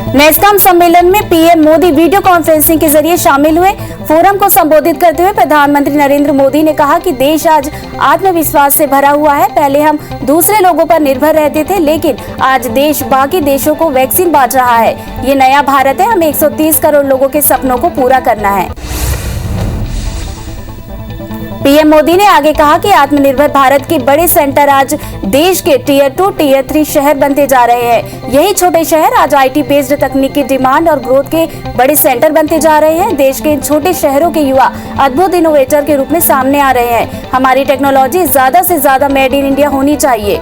NASSCOM सम्मेलन में PM Modi video conferencing के जरिए शामिल हुए। फोरम को संबोधित करते हुए प्रधानमंत्री नरेंद्र मोदी ने कहा कि देश आज आत्मविश्वास से भरा हुआ है। पहले हम दूसरे लोगों पर निर्भर रहते थे, लेकिन आज देश बाकी देशों को वैक्सीन बांट रहा है। ये नया भारत है। हमें 130 करोड़ लोगों के सपनों को पूरा करना है। पीएम मोदी ने आगे कहा कि आत्मनिर्भर भारत के बड़े सेंटर आज देश के टियर 2, टियर 3 शहर बनते जा रहे हैं। यही छोटे शहर आज आईटी बेस्ड तकनीकी डिमांड और ग्रोथ के बड़े सेंटर बनते जा रहे हैं। देश के इन छोटे शहरों के युवा अद्भुत इनोवेटर के रूप में सामने आ रहे हैं। हमारी टेक्नोलॉजी ज्यादा से ज्यादा मेड इन इंडिया होनी चाहिए।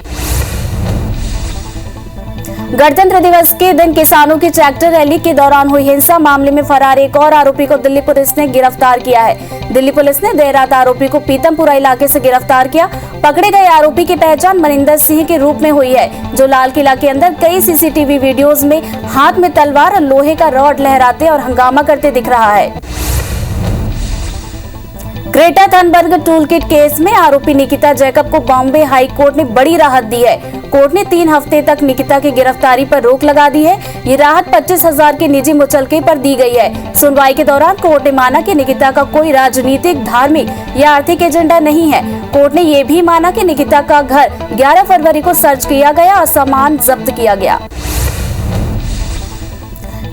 गणतंत्र दिवस के दिन किसानों की ट्रैक्टर रैली के दौरान हुई हिंसा मामले में फरार एक और आरोपी को दिल्ली पुलिस ने गिरफ्तार किया है। दिल्ली पुलिस ने देर रात आरोपी को पीतमपुरा इलाके से गिरफ्तार किया। पकड़े गए आरोपी की पहचान मनिंदर सिंह के रूप में हुई है, जो लाल किला के अंदर कई सीसीटीवी वीडियोस में हाथ में तलवार और लोहे का रॉड लहराते और हंगामा करते दिख रहा है। ग्रेटा थनबर्ग टूलकिट केस में आरोपी निकिता जैकब को बॉम्बे हाई कोर्ट ने बड़ी राहत दी है। कोर्ट ने 3 हफ्ते तक निकिता की गिरफ्तारी पर रोक लगा दी है। ये राहत 25,000 के निजी मुचलके पर दी गई है। सुनवाई के दौरान कोर्ट ने माना कि निकिता का कोई राजनीतिक, धार्मिक या आर्थिक एजेंडा नहीं है। कोर्ट ने ये भी माना कि निकिता का घर 11 फरवरी को सर्च किया गया और सामान जब्त किया गया।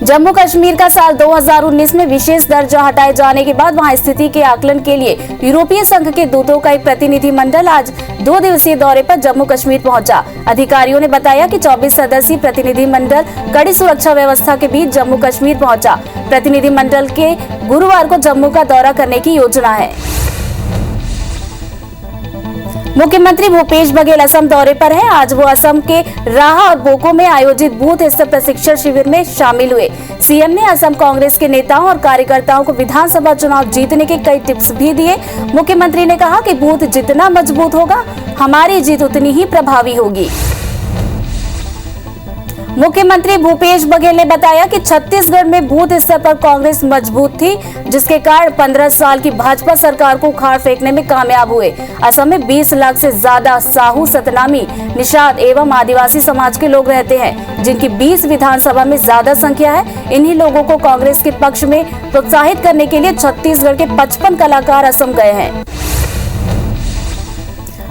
जम्मू कश्मीर का साल 2019 में विशेष दर्जा हटाए जाने के बाद वहां स्थिति के आकलन के लिए यूरोपीय संघ के दूतों का एक प्रतिनिधि मंडल आज 2 दिवसीय दौरे पर जम्मू कश्मीर पहुंचा। अधिकारियों ने बताया कि 24 सदस्यीय प्रतिनिधि मंडल कड़ी सुरक्षा व्यवस्था के बीच जम्मू कश्मीर पहुंचा। प्रतिनिधि मंडल के गुरुवार को जम्मू का दौरा करने की योजना है। मुख्यमंत्री भूपेश बघेल असम दौरे पर हैं। आज वो असम के राहा और बोको में आयोजित बूथ स्तर प्रशिक्षण शिविर में शामिल हुए। सीएम ने असम कांग्रेस के नेताओं और कार्यकर्ताओं को विधानसभा चुनाव जीतने के कई टिप्स भी दिए। मुख्यमंत्री ने कहा कि बूथ जितना मजबूत होगा, हमारी जीत उतनी ही प्रभावी होगी। मुख्यमंत्री भूपेश बघेल ने बताया कि छत्तीसगढ़ में बूथ स्तर पर कांग्रेस मजबूत थी, जिसके कारण 15 साल की भाजपा सरकार को उखाड़ फेंकने में कामयाब हुए। असम में 20 लाख से ज्यादा साहू, सतनामी, निषाद एवं आदिवासी समाज के लोग रहते हैं, जिनकी 20 विधानसभा में ज्यादा संख्या है। इन्हीं लोगों को कांग्रेस के पक्ष में प्रोत्साहित करने के लिए छत्तीसगढ़ के 55 कलाकार असम गए हैं।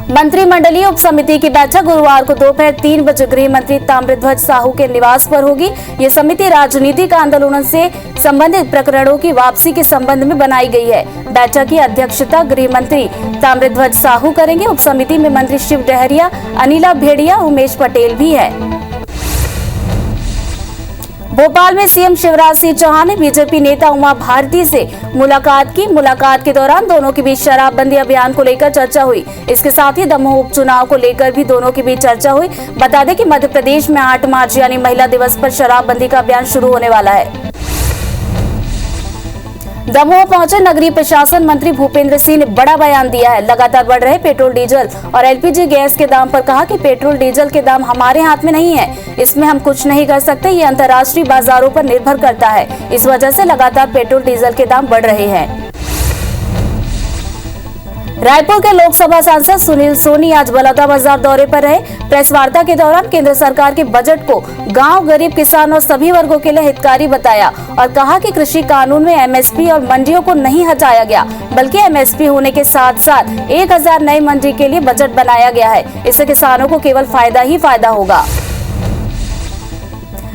मंत्रिमंडलीय उप समिति की बैठक गुरुवार को दोपहर 3 बजे गृह मंत्री ताम्रध्वज साहू के निवास पर होगी। ये समिति राजनीतिक आंदोलनों से संबंधित प्रकरणों की वापसी के संबंध में बनाई गई है। बैठक की अध्यक्षता गृह मंत्री ताम्रध्वज साहू करेंगे। उप समिति में मंत्री शिव डहरिया, अनिला भेड़िया, उमेश पटेल भी है। भोपाल में सीएम शिवराज सिंह चौहान ने बीजेपी नेता उमा भारती से मुलाकात की। मुलाकात के दौरान दोनों के बीच शराबबंदी अभियान को लेकर चर्चा हुई। इसके साथ ही दमोह उपचुनाव को लेकर भी दोनों के बीच चर्चा हुई। बता दें कि मध्य प्रदेश में 8 मार्च यानी महिला दिवस पर शराबबंदी का अभियान शुरू होने वाला है। दमोह पहुंचे नगरीय प्रशासन मंत्री भूपेंद्र सिंह ने बड़ा बयान दिया है। लगातार बढ़ रहे पेट्रोल, डीजल और एलपीजी गैस के दाम पर कहा कि पेट्रोल डीजल के दाम हमारे हाथ में नहीं है, इसमें हम कुछ नहीं कर सकते। ये अंतर्राष्ट्रीय बाजारों पर निर्भर करता है। इस वजह से लगातार पेट्रोल डीजल के दाम बढ़ रहे हैं। रायपुर के लोकसभा सांसद सुनील सोनी आज बलौदाबाजार दौरे पर रहे। प्रेस वार्ता के दौरान केंद्र सरकार के बजट को गांव, गरीब, किसान और सभी वर्गों के लिए हितकारी बताया और कहा कि कृषि कानून में एमएसपी और मंडियों को नहीं हटाया गया, बल्कि एमएसपी होने के साथ साथ 1000 नई मंडी के लिए बजट बनाया गया है। इससे किसानों को केवल फायदा ही फायदा होगा।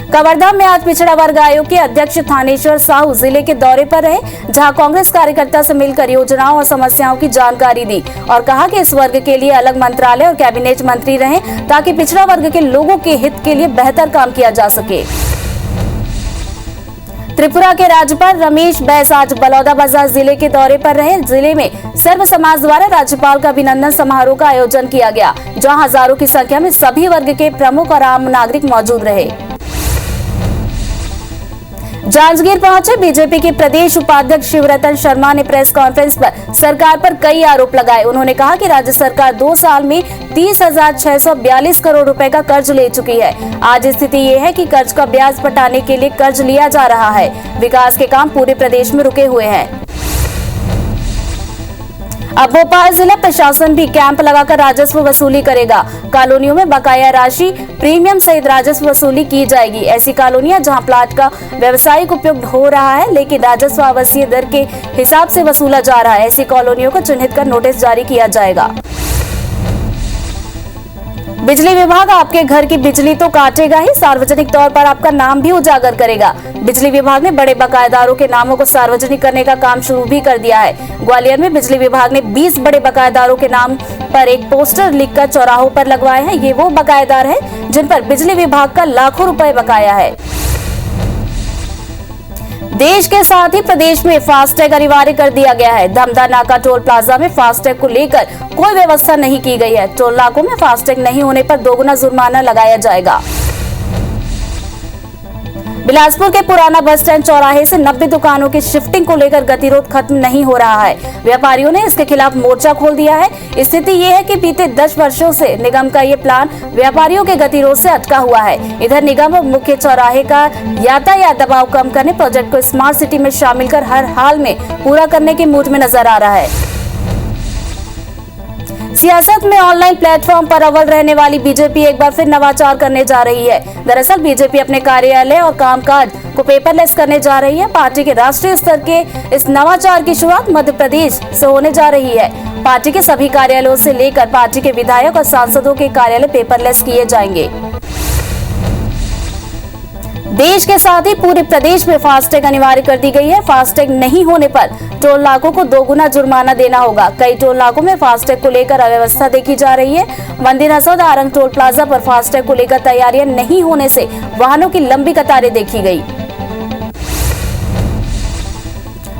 कवर्धा में आज पिछड़ा वर्ग आयोग के अध्यक्ष थानेश्वर साहू जिले के दौरे पर रहे, जहां कांग्रेस कार्यकर्ता से मिलकर योजनाओं और समस्याओं की जानकारी दी और कहा कि इस वर्ग के लिए अलग मंत्रालय और कैबिनेट मंत्री रहें, ताकि पिछड़ा वर्ग के लोगों के हित के लिए बेहतर काम किया जा सके। त्रिपुरा के राज्यपाल रमेश बैस आज बलौदाबाजार जिले के दौरे पर रहे। जिले में सर्व समाज द्वारा राज्यपाल का अभिनंदन समारोह का आयोजन किया गया, जहां हजारों की संख्या में सभी वर्ग के प्रमुख और आम नागरिक मौजूद रहे। जांजगीर पहुंचे बीजेपी के प्रदेश उपाध्यक्ष शिवरतन शर्मा ने प्रेस कॉन्फ्रेंस पर सरकार पर कई आरोप लगाए। उन्होंने कहा कि राज्य सरकार 2 साल में 30,642 करोड़ रुपए का कर्ज ले चुकी है। आज स्थिति ये है कि कर्ज का ब्याज पटाने के लिए कर्ज लिया जा रहा है। विकास के काम पूरे प्रदेश में रुके हुए हैं। अब भोपाल जिला प्रशासन भी कैंप लगाकर राजस्व वसूली करेगा। कॉलोनियों में बकाया राशि, प्रीमियम सहित राजस्व वसूली की जाएगी। ऐसी कॉलोनियां जहां प्लाट का व्यावसायिक उपयोग हो रहा है लेकिन राजस्व आवासीय दर के हिसाब से वसूला जा रहा है, ऐसी कॉलोनियों को चिन्हित कर नोटिस जारी किया जाएगा। बिजली विभाग आपके घर की बिजली तो काटेगा ही, सार्वजनिक तौर पर आपका नाम भी उजागर करेगा। बिजली विभाग ने बड़े बकायेदारों के नामों को सार्वजनिक करने का काम शुरू भी कर दिया है। ग्वालियर में बिजली विभाग ने 20 बड़े बकायेदारों के नाम पर एक पोस्टर लिखकर चौराहों पर लगवाए हैं। ये वो बकायेदार हैं जिन पर बिजली विभाग का लाखों रुपए बकाया है। देश के साथ ही प्रदेश में फास्टैग अनिवार्य कर दिया गया है। धमधा नाका टोल प्लाजा में फास्टैग को लेकर कोई व्यवस्था नहीं की गई है। टोल नाकों में फास्टैग नहीं होने पर दोगुना जुर्माना लगाया जाएगा। बिलासपुर के पुराना बस स्टैंड चौराहे से 90 दुकानों की शिफ्टिंग को लेकर गतिरोध खत्म नहीं हो रहा है। व्यापारियों ने इसके खिलाफ मोर्चा खोल दिया है। स्थिति ये है कि बीते 10 वर्षों से निगम का ये प्लान व्यापारियों के गतिरोध से अटका हुआ है। इधर निगम मुख्य चौराहे का यातायात दबाव कम करने प्रोजेक्ट को स्मार्ट सिटी में शामिल कर हर हाल में पूरा करने की मूड में नजर आ रहा है। सियासत में ऑनलाइन प्लेटफॉर्म पर अव्वल रहने वाली बीजेपी एक बार फिर नवाचार करने जा रही है। दरअसल बीजेपी अपने कार्यालय और कामकाज को पेपरलेस करने जा रही है। पार्टी के राष्ट्रीय स्तर के इस नवाचार की शुरुआत मध्य प्रदेश से होने जा रही है। पार्टी के सभी कार्यालयों से लेकर पार्टी के विधायक और सांसदों के कार्यालय पेपरलेस किए जाएंगे। देश के साथ ही पूरे प्रदेश में फास्टैग अनिवार्य कर दी गई है। फास्टैग नहीं होने पर टोल नाकों को दोगुना जुर्माना देना होगा। कई टोल नाकों में फास्टैग को लेकर अव्यवस्था देखी जा रही है। मंदिर हसद आरंग टोल प्लाजा पर फास्टैग को लेकर तैयारियां नहीं होने से वाहनों की लंबी कतारें देखी गई।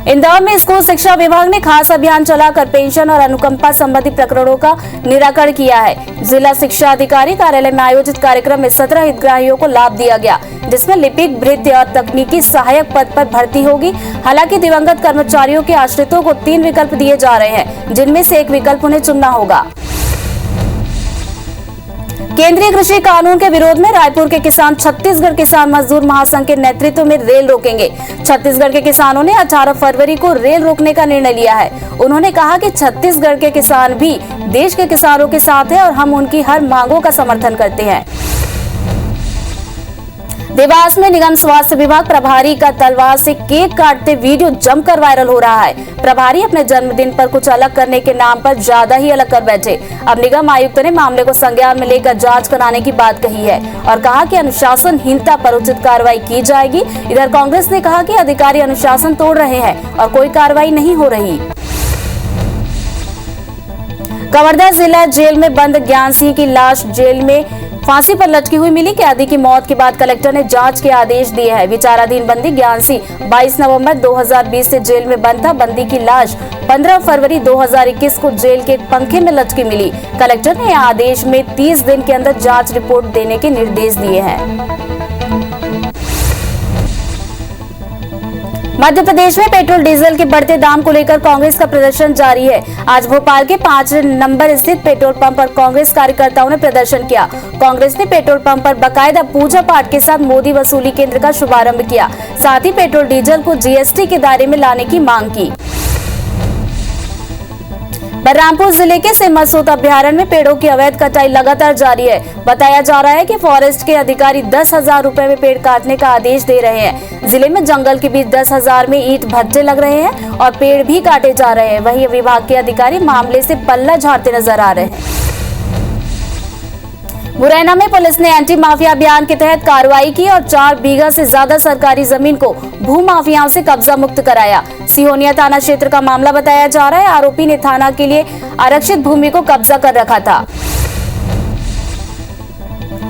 इंदौर में स्कूल शिक्षा विभाग ने खास अभियान चलाकर पेंशन और अनुकंपा संबंधी प्रकरणों का निराकरण किया है। जिला शिक्षा अधिकारी कार्यालय में आयोजित कार्यक्रम में 17 हितग्राहियों को लाभ दिया गया, जिसमें लिपिक, भृत्य और तकनीकी सहायक पद पर भर्ती होगी। हालांकि दिवंगत कर्मचारियों के आश्रितों को 3 विकल्प दिए जा रहे हैं, जिनमें से एक विकल्प उन्हें चुनना होगा। केंद्रीय कृषि कानून के विरोध में रायपुर के किसान छत्तीसगढ़ किसान मजदूर महासंघ के नेतृत्व में रेल रोकेंगे। छत्तीसगढ़ के किसानों ने 18 फरवरी को रेल रोकने का निर्णय लिया है। उन्होंने कहा कि छत्तीसगढ़ के किसान भी देश के किसानों के साथ हैं और हम उनकी हर मांगों का समर्थन करते हैं। देवास में निगम स्वास्थ्य विभाग प्रभारी का तलवार से केक काटते वीडियो जमकर वायरल हो रहा है। प्रभारी अपने जन्मदिन पर कुछ अलग करने के नाम पर ज्यादा ही अलग कर बैठे। अब निगम आयुक्त ने मामले को संज्ञान में लेकर जांच कराने की बात कही है और कहा कि अनुशासनहीनता पर उचित कार्रवाई की जाएगी। इधर कांग्रेस ने कहा कि अधिकारी अनुशासन तोड़ रहे हैं और कोई कार्रवाई नहीं हो रही। कवर्धा जिला जेल में बंद ज्ञान सिंह की लाश जेल में फांसी पर लटकी हुई मिली। कैदी की मौत के बाद कलेक्टर ने जांच के आदेश दिए हैं। विचाराधीन बंदी ज्ञान सिंह 22 नवंबर 2020 से जेल में बंद था। बंदी की लाश 15 फरवरी 2021 को जेल के एक पंखे में लटकी मिली। कलेक्टर ने आदेश में 30 दिन के अंदर जांच रिपोर्ट देने के निर्देश दिए हैं। मध्य प्रदेश में पेट्रोल डीजल के बढ़ते दाम को लेकर कांग्रेस का प्रदर्शन जारी है। आज भोपाल के 5 नंबर स्थित पेट्रोल पंप पर कांग्रेस कार्यकर्ताओं ने प्रदर्शन किया। कांग्रेस ने पेट्रोल पंप पर बकायदा पूजा पाठ के साथ मोदी वसूली केंद्र का शुभारंभ किया। साथ ही पेट्रोल डीजल को जीएसटी के दायरे में लाने की मांग की। बलरामपुर जिले के सिमरसोत अभ्यारण्य में पेड़ों की अवैध कटाई लगातार जारी है। बताया जा रहा है कि फॉरेस्ट के अधिकारी 10,000 रुपए में पेड़ काटने का आदेश दे रहे हैं। जिले में जंगल के बीच 10,000 में ईंट भट्टे लग रहे हैं और पेड़ भी काटे जा रहे हैं। वहीं विभाग के अधिकारी मामले से पल्ला झाड़ते नजर आ रहे हैं। मुरैना में पुलिस ने एंटी माफिया अभियान के तहत कार्रवाई की और 4 बीघा से ज्यादा सरकारी जमीन को भू माफियाओं से कब्जा मुक्त कराया। सिहोनिया थाना क्षेत्र का मामला बताया जा रहा है। आरोपी ने थाना के लिए आरक्षित भूमि को कब्जा कर रखा था।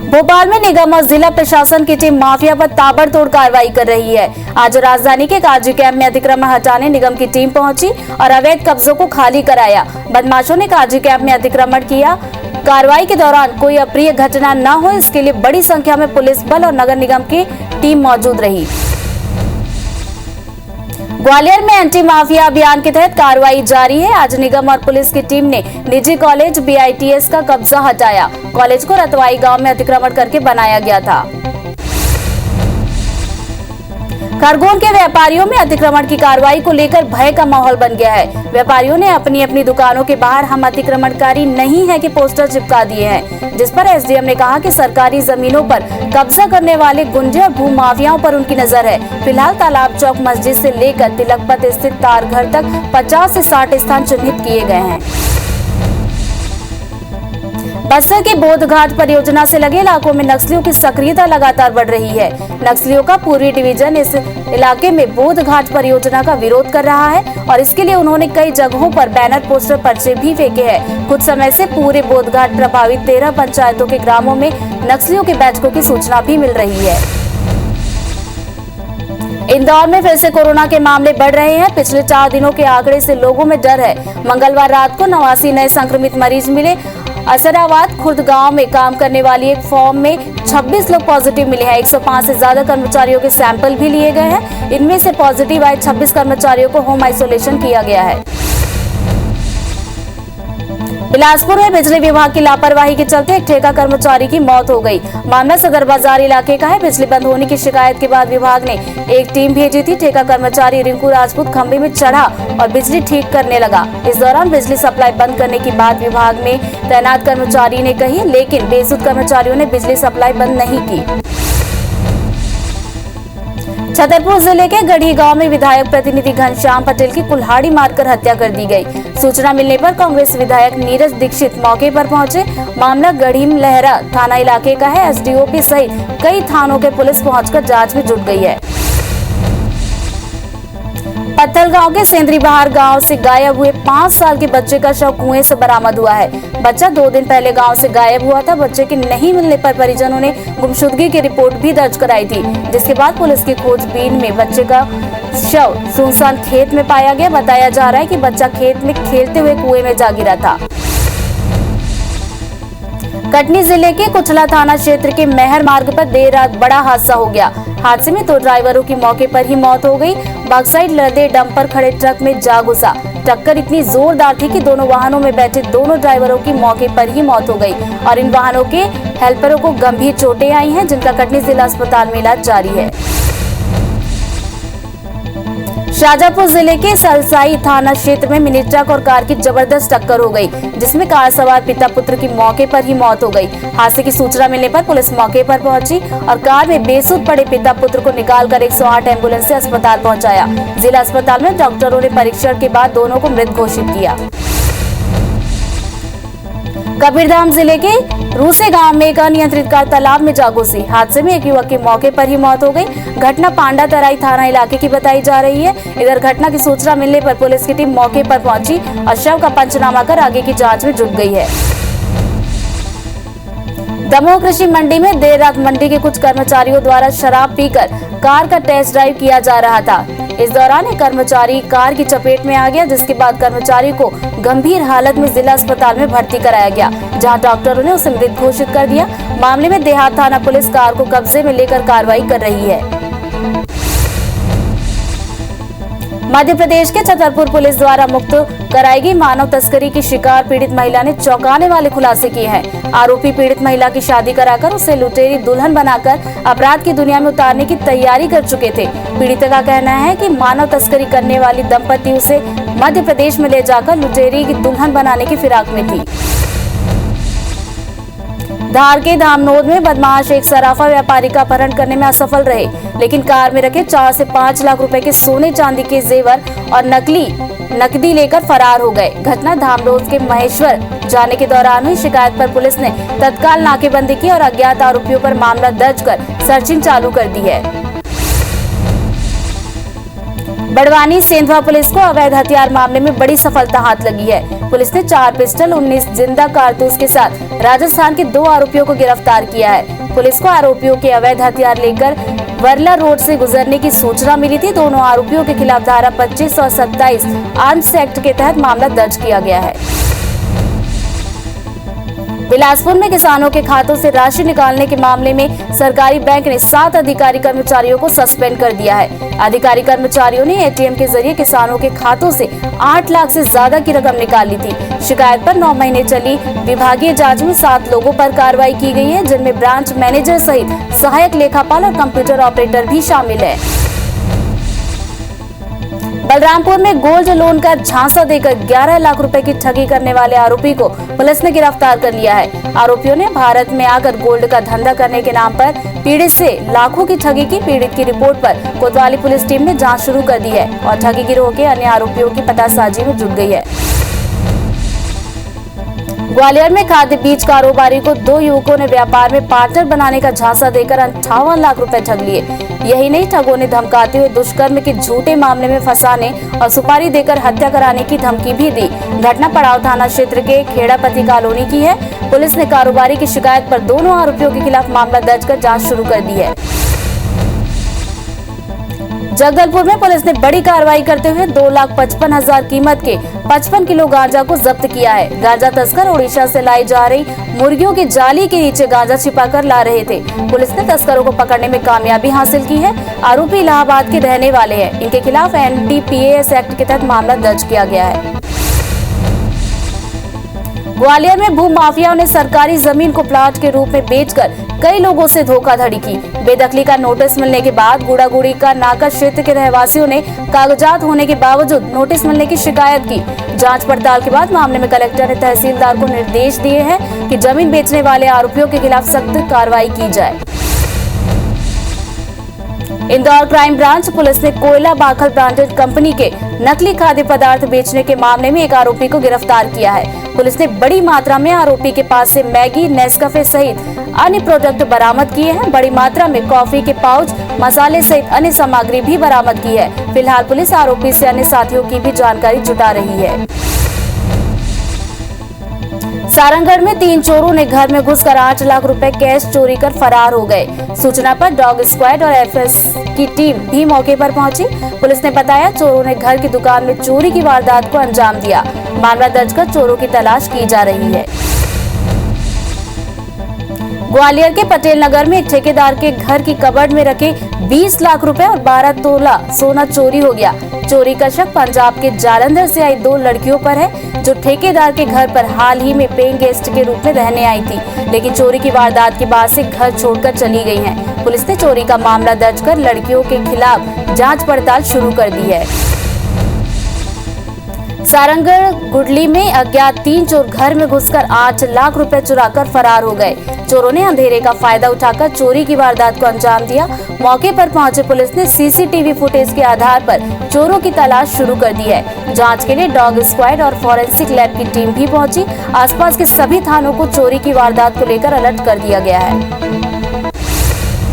भोपाल में निगम और जिला प्रशासन की टीम माफिया पर ताबड़तोड़ कार्रवाई कर रही है। आज राजधानी के काजी कैंप में अतिक्रमण हटाने निगम की टीम पहुंची और अवैध कब्जों को खाली कराया। बदमाशों ने काजी कैंप में अतिक्रमण किया। कार्रवाई के दौरान कोई अप्रिय घटना न हो, इसके लिए बड़ी संख्या में पुलिस बल और नगर निगम की टीम मौजूद रही। ग्वालियर में एंटी माफिया अभियान के तहत कार्रवाई जारी है। आज निगम और पुलिस की टीम ने निजी कॉलेज BITS का कब्जा हटाया। कॉलेज को रतवाई गांव में अतिक्रमण करके बनाया गया था। खरगोन के व्यापारियों में अतिक्रमण की कार्रवाई को लेकर भय का माहौल बन गया है। व्यापारियों ने अपनी अपनी दुकानों के बाहर हम अतिक्रमणकारी नहीं है कि पोस्टर चिपका दिए हैं, जिस पर एसडीएम ने कहा कि सरकारी जमीनों पर कब्जा करने वाले गुंडे और भू माफियाओं पर उनकी नजर है। फिलहाल तालाब चौक मस्जिद से लेकर तिलक पथ स्थित तारघर तक 50 से 60 स्थान चिन्हित किए गए हैं। बस्तर के बोध घाट परियोजना से लगे इलाकों में नक्सलियों की सक्रियता लगातार बढ़ रही है। नक्सलियों का पूर्वी डिवीजन इस इलाके में बोध घाट परियोजना का विरोध कर रहा है और इसके लिए उन्होंने कई जगहों पर बैनर, पोस्टर, पर्चे भी फेंके हैं। कुछ समय से पूरे बोध घाट प्रभावित 13 पंचायतों के ग्रामों में नक्सलियों के बैठकों की सूचना भी मिल रही है। इंदौर में फिर से कोरोना के मामले बढ़ रहे हैं। पिछले 4 दिनों के आंकड़े से लोगों में डर है। मंगलवार रात को 89 नए संक्रमित मरीज मिले। असराबाद खुर्द गांव में काम करने वाली एक फॉर्म में 26 लोग पॉजिटिव मिले हैं। 105 से ज्यादा कर्मचारियों के सैंपल भी लिए गए हैं। इनमें से पॉजिटिव आए 26 कर्मचारियों को होम आइसोलेशन किया गया है। बिलासपुर में बिजली विभाग की लापरवाही के चलते एक ठेका कर्मचारी की मौत हो गई। मामला सदर बाजार इलाके का है। बिजली बंद होने की शिकायत के बाद विभाग ने एक टीम भेजी थी। ठेका कर्मचारी रिंकू राजपूत खंभे में चढ़ा और बिजली ठीक करने लगा। इस दौरान बिजली सप्लाई बंद करने की बात विभाग में तैनात कर्मचारी ने कही, लेकिन बेसुध कर्मचारियों ने बिजली सप्लाई बंद नहीं की। छतरपुर जिले के गढ़ी गांव में विधायक प्रतिनिधि घनश्याम पटेल की कुल्हाड़ी मारकर हत्या कर दी गई। सूचना मिलने पर कांग्रेस विधायक नीरज दीक्षित मौके पर पहुंचे। मामला गढ़ी लहरा थाना इलाके का है। एसडीओपी सहित कई थानों के पुलिस पहुंचकर जांच में जुट गई है। पत्थल गांव के सेंद्री बहार गांव से गायब हुए 5 साल के बच्चे का शव कुएं से बरामद हुआ है। बच्चा 2 दिन पहले गांव से गायब हुआ था। बच्चे के नहीं मिलने पर परिजनों ने गुमशुदगी की रिपोर्ट भी दर्ज कराई थी, जिसके बाद पुलिस की खोजबीन में बच्चे का शव सुनसान खेत में पाया गया। बताया जा रहा है कि बच्चा खेत में खेलते हुए कुएं में जा गिरा था। कटनी जिले के कुचला थाना क्षेत्र के मेहर मार्ग पर देर रात बड़ा हादसा हो गया। हादसे में 2 ड्राइवरों की मौके पर ही मौत हो गई। बैकसाइड लदे डंपर खड़े ट्रक में जा घुसा। टक्कर इतनी जोरदार थी कि दोनों वाहनों में बैठे दोनों ड्राइवरों की मौके पर ही मौत हो गई और इन वाहनों के हेल्परों को गंभीर चोटें आई हैं, जिनका कटनी जिला अस्पताल में इलाज जारी है। शाजापुर जिले के सरसाई थाना क्षेत्र में मिनी ट्रक और कार की जबरदस्त टक्कर हो गई, जिसमें कार सवार पिता पुत्र की मौके पर ही मौत हो गई। हादसे की सूचना मिलने पर पुलिस मौके पर पहुंची और कार में बेसुध पड़े पिता पुत्र को निकालकर 108 एम्बुलेंस से अस्पताल पहुंचाया। जिला अस्पताल में डॉक्टरों ने परीक्षण के बाद दोनों को मृत घोषित किया। कबीरधाम जिले के रूसे गांव में एक अनियंत्रित कार तालाब में जा घुसी। हादसे में एक युवक की मौके पर ही मौत हो गई। घटना पांडा तराई थाना इलाके की बताई जा रही है। इधर घटना की सूचना मिलने पर पुलिस की टीम मौके पर पहुंची और शव का पंचनामा कर आगे की जांच में जुट गई है। दमोह कृषि मंडी में देर रात मंडी के कुछ कर्मचारियों द्वारा शराब पीकर कार का टेस्ट ड्राइव किया जा रहा था। इस दौरान एक कर्मचारी कार की चपेट में आ गया, जिसके बाद कर्मचारी को गंभीर हालत में जिला अस्पताल में भर्ती कराया गया, जहां डॉक्टरों ने उसे मृत घोषित कर दिया। मामले में देहात थाना पुलिस कार को कब्जे में लेकर कार्रवाई कर रही है। मध्य प्रदेश के छतरपुर पुलिस द्वारा मुक्त कराई गई मानव तस्करी की शिकार पीड़ित महिला ने चौंकाने वाले खुलासे किए हैं। आरोपी पीड़ित महिला की शादी कराकर उसे लुटेरी दुल्हन बनाकर अपराध की दुनिया में उतारने की तैयारी कर चुके थे। पीड़िता का कहना है कि मानव तस्करी करने वाली दंपति उसे मध्य प्रदेश में ले जाकर लुटेरी की दुल्हन बनाने की फिराक में थी। धार के धामनोद में बदमाश एक सराफा व्यापारी का अपहरण करने में असफल रहे, लेकिन कार में रखे 4 से 5 लाख रुपए के सोने चांदी के जेवर और नकदी लेकर फरार हो गए। घटना धामनोद के महेश्वर जाने के दौरान हुई। शिकायत पर पुलिस ने तत्काल नाकेबंदी की और अज्ञात आरोपियों पर मामला दर्ज कर सर्चिंग चालू कर दी है। बड़वानी सेंधवा पुलिस को अवैध हथियार मामले में बड़ी सफलता हाथ लगी है। पुलिस ने 4 पिस्टल 19 जिंदा कारतूस के साथ राजस्थान के 2 आरोपियों को गिरफ्तार किया है। पुलिस को आरोपियों के अवैध हथियार लेकर वर्ला रोड से गुजरने की सूचना मिली थी। दोनों आरोपियों के खिलाफ धारा 25 और 27 आर्म्स एक्ट के तहत मामला दर्ज किया गया है। बिलासपुर में किसानों के खातों से राशि निकालने के मामले में सरकारी बैंक ने 7 अधिकारी कर्मचारियों को सस्पेंड कर दिया है। अधिकारी कर्मचारियों ने एटीएम के जरिए किसानों के खातों से 8 लाख से ज्यादा की रकम निकाली थी। शिकायत पर 9 महीने चली विभागीय जांच में 7 लोगों पर कार्रवाई की गई है, जिनमें ब्रांच मैनेजर सहित सहायक लेखापाल और कंप्यूटर ऑपरेटर भी शामिल है। बलरामपुर में गोल्ड लोन का झांसा देकर 11 लाख रुपए की ठगी करने वाले आरोपी को पुलिस ने गिरफ्तार कर लिया है। आरोपियों ने भारत में आकर गोल्ड का धंधा करने के नाम पर पीड़ित से लाखों की ठगी की। पीड़ित की रिपोर्ट पर कोतवाली पुलिस टीम ने जांच शुरू कर दी है और ठगी गिरोह के अन्य आरोपियों की पतासाजी में जुट गई है। ग्वालियर में खाद्य बीज कारोबारी को 2 युवकों ने व्यापार में पार्टनर बनाने का झांसा देकर 58 लाख रुपए ठग लिए। यही नहीं, ठगों ने धमकाते हुए दुष्कर्म के झूठे मामले में फंसाने और सुपारी देकर हत्या कराने की धमकी भी दी। घटना पड़ाव थाना क्षेत्र के खेड़ापति कॉलोनी की है। पुलिस ने कारोबारी की शिकायत पर दोनों आरोपियों के खिलाफ मामला दर्ज कर जाँच शुरू कर दी है। जगदलपुर में पुलिस ने बड़ी कार्रवाई करते हुए 2,55,000 कीमत के 55 किलो गांजा को जब्त किया है। गांजा तस्कर ओडिशा से लाई जा रही मुर्गियों की जाली के नीचे गांजा छिपाकर ला रहे थे। पुलिस ने तस्करों को पकड़ने में कामयाबी हासिल की है। आरोपी इलाहाबाद के रहने वाले हैं। इनके खिलाफ NDPAS एक्ट के तहत मामला दर्ज किया गया है। ग्वालियर में भू माफियाओं ने सरकारी जमीन को प्लाट के रूप में बेचकर कई लोगों से धोखाधड़ी की। बेदखली का नोटिस मिलने के बाद गुड़ागुड़ी का नाका क्षेत्र के रहवासियों ने कागजात होने के बावजूद नोटिस मिलने की शिकायत की। जांच पड़ताल के बाद मामले में कलेक्टर ने तहसीलदार को निर्देश दिए हैं कि जमीन बेचने वाले आरोपियों के खिलाफ सख्त कार्रवाई की जाए। इंदौर क्राइम ब्रांच पुलिस ने कोयला बाखल ब्रांडेड कंपनी के नकली खाद्य पदार्थ बेचने के मामले में एक आरोपी को गिरफ्तार किया है। पुलिस ने बड़ी मात्रा में आरोपी के पास से मैगी, नेस्कैफे सहित अन्य प्रोडक्ट बरामद किए हैं। बड़ी मात्रा में कॉफी के पाउच, मसाले सहित अन्य सामग्री भी बरामद की है। फिलहाल पुलिस आरोपी से अन्य साथियों की भी जानकारी जुटा रही है। सारंगगढ़ में 3 चोरों ने घर में घुसकर 8 लाख रुपए कैश चोरी कर फरार हो गए। सूचना पर डॉग स्क्वाड और FS की टीम भी मौके पर पहुंची। पुलिस ने बताया चोरों ने घर की दुकान में चोरी की वारदात को अंजाम दिया। मामला दर्ज कर चोरों की तलाश की जा रही है। ग्वालियर के पटेल नगर में एक ठेकेदार के घर की कबर्ड में रखे 20 लाख रुपए और 12 तोला सोना चोरी हो गया। चोरी का शक पंजाब के जालंधर से आई 2 लड़कियों पर है, जो ठेकेदार के घर पर हाल ही में पेइंग गेस्ट के रूप में रहने आई थी, लेकिन चोरी की वारदात के बाद से घर छोड़कर चली गई हैं। पुलिस ने चोरी का मामला दर्ज कर लड़कियों के खिलाफ जांच पड़ताल शुरू कर दी है। सारंगगढ़ गुडली में अज्ञात 3 चोर घर में घुसकर 8 लाख रुपए चुराकर फरार हो गए। चोरों ने अंधेरे का फायदा उठाकर चोरी की वारदात को अंजाम दिया। मौके पर पहुंचे पुलिस ने CCTV फुटेज के आधार पर चोरों की तलाश शुरू कर दी है। जांच के लिए डॉग स्क्वाड और फॉरेंसिक लैब की टीम भी पहुंची। आसपास के सभी थानों को चोरी की वारदात को लेकर अलर्ट कर दिया गया है।